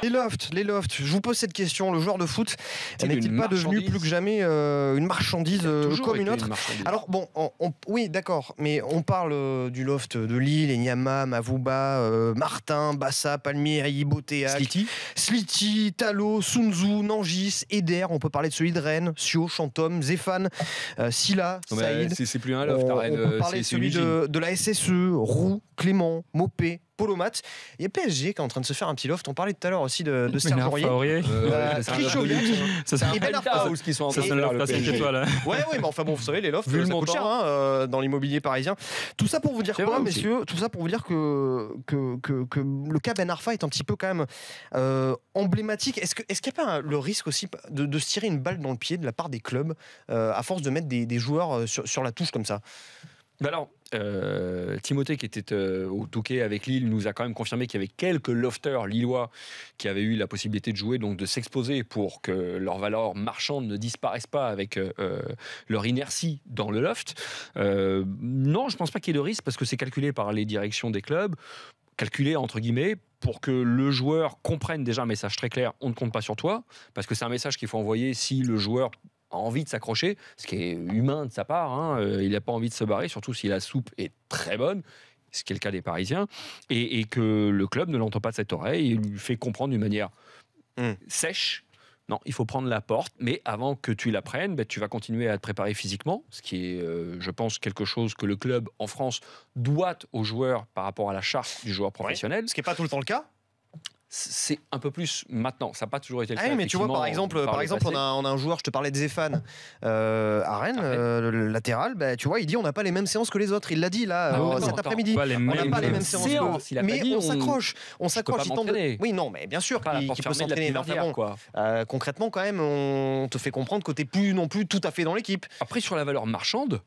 Les lofts, je vous pose cette question, le joueur de foot n'est-il pas devenu plus que jamais une marchandise comme une autre? Alors bon, oui d'accord, mais on parle du loft de Lille, Enyama, Mavouba, Martin, Bassa, Palmieri, Botéac, Sliti, Talo, Sunzu, Nangis, Eder, on peut parler de celui de Rennes, Sio, Chantôme, Zéphane, Silla, Saïd. C'est plus un loft, on peut parler de celui de la SSE, Roux, Clément, Mopé, Polomat. Il y a PSG qui est en train de se faire un petit loft. On parlait tout à l'heure aussi de Serge Aurier. Ça c'est un penthouse qui sont en train de faire le PSG. Ouais, mais enfin bon, vous savez, les lofts, ça coûte cher dans l'immobilier parisien. Tout ça pour vous dire quoi, messieurs? Tout ça pour vous dire que le cas Ben Arfa est un petit peu quand même emblématique. Est-ce qu'il n'y a pas le risque aussi de se tirer une balle dans le pied de la part des clubs à force de mettre des joueurs sur la touche comme ça? Alors, Timothée qui était au Touquet avec Lille nous a quand même confirmé qu'il y avait quelques lofters lillois qui avaient eu la possibilité de jouer, donc de s'exposer pour que leur valeur marchande ne disparaisse pas avec leur inertie dans le loft. Non, je ne pense pas qu'il y ait de risque parce que c'est calculé par les directions des clubs, calculé entre guillemets, pour que le joueur comprenne déjà un message très clair, on ne compte pas sur toi, parce que c'est un message qu'il faut envoyer si le joueur a envie de s'accrocher, ce qui est humain de sa part, il n'a pas envie de se barrer, surtout si la soupe est très bonne, ce qui est le cas des Parisiens, et que le club ne l'entend pas de cette oreille, il lui fait comprendre d'une manière sèche, non, il faut prendre la porte, mais avant que tu la prennes, tu vas continuer à te préparer physiquement, ce qui est, je pense, quelque chose que le club en France doit aux joueurs par rapport à la charte du joueur professionnel. Ce qui n'est pas tout le temps le cas. C'est un peu plus maintenant, ça n'a pas toujours été le cas. Oui, mais tu vois, par exemple on a un joueur, je te parlais de Zéphane à Rennes, le latéral, tu vois, il dit on n'a pas les mêmes séances que les autres. Il l'a dit là cet après-midi. On n'a pas les mêmes séances. Mais on s'accroche. Oui, non, mais bien sûr qu'il peut s'entraîner. Concrètement, quand même, on te fait comprendre que tu n'es plus non plus tout à fait dans l'équipe. Après, sur la valeur marchande,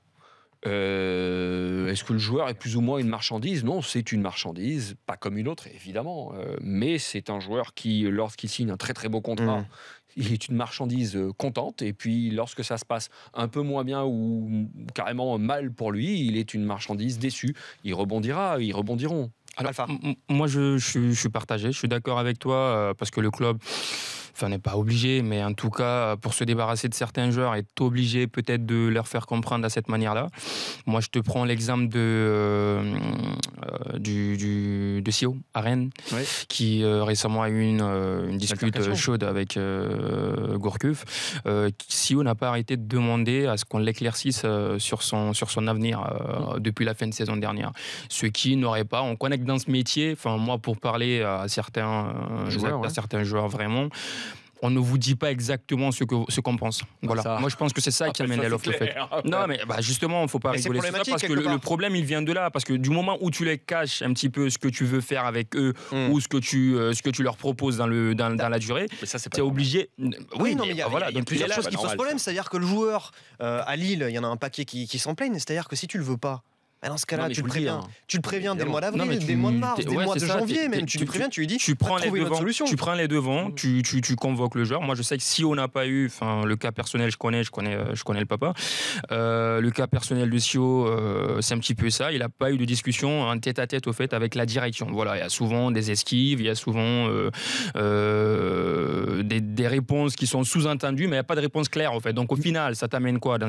est-ce que le joueur est plus ou moins une marchandise? Non, c'est une marchandise, pas comme une autre évidemment, mais c'est un joueur qui, lorsqu'il signe un très très beau contrat, il est une marchandise contente, et puis lorsque ça se passe un peu moins bien ou carrément mal pour lui, il est une marchandise déçue. Il rebondira, ils rebondiront. Alors, moi je suis partagé, je suis d'accord avec toi, parce que le club... Enfin, n'est pas obligé, mais en tout cas, pour se débarrasser de certains joueurs, est obligé peut-être de leur faire comprendre à cette manière-là. Moi, je te prends l'exemple de Sio à Rennes, qui récemment a eu une dispute chaude avec Gourcuff. Sio n'a pas arrêté de demander à ce qu'on l'éclaircisse sur son avenir depuis la fin de saison dernière. Ce qui n'aurait pas, on connaît que dans ce métier, enfin moi pour parler à certains joueurs vraiment, on ne vous dit pas exactement ce qu'on pense. Voilà. Moi, je pense que c'est ça qui amène les lofts, au fait. Non, mais justement, il ne faut pas rigoler sur ça, parce que le problème, il vient de là. Parce que du moment où tu les caches un petit peu ce que tu veux faire avec eux, ou ce que tu leur proposes dans la durée, tu es obligé... Oui, non, mais il y a plusieurs choses qui posent problème. C'est-à-dire que le joueur, à Lille, il y en a un paquet qui s'en plaignent. C'est-à-dire que si tu ne le veux pas, dans ce cas-là, tu le préviens dès le mois d'avril, dès le mois de mars, dès le mois de janvier même. Tu le préviens, tu lui dis, tu prends les devants, tu convoques le joueur. Moi, je sais que si on n'a pas eu, le cas personnel, je connais le papa. Le cas personnel de Sio, c'est un petit peu ça. Il n'a pas eu de discussion en tête-à-tête au fait avec la direction. Voilà, il y a souvent des esquives, il y a souvent des réponses qui sont sous-entendues, mais il n'y a pas de réponse claire au fait. Donc au final, ça t'amène quoi dans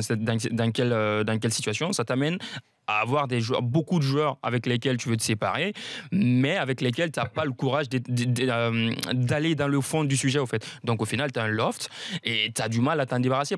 quelle situation? Ça t'amène à avoir beaucoup de joueurs avec lesquels tu veux te séparer, mais avec lesquels tu n'as pas le courage d'aller dans le fond du sujet, au fait. Donc, au final, tu as un loft et tu as du mal à t'en débarrasser.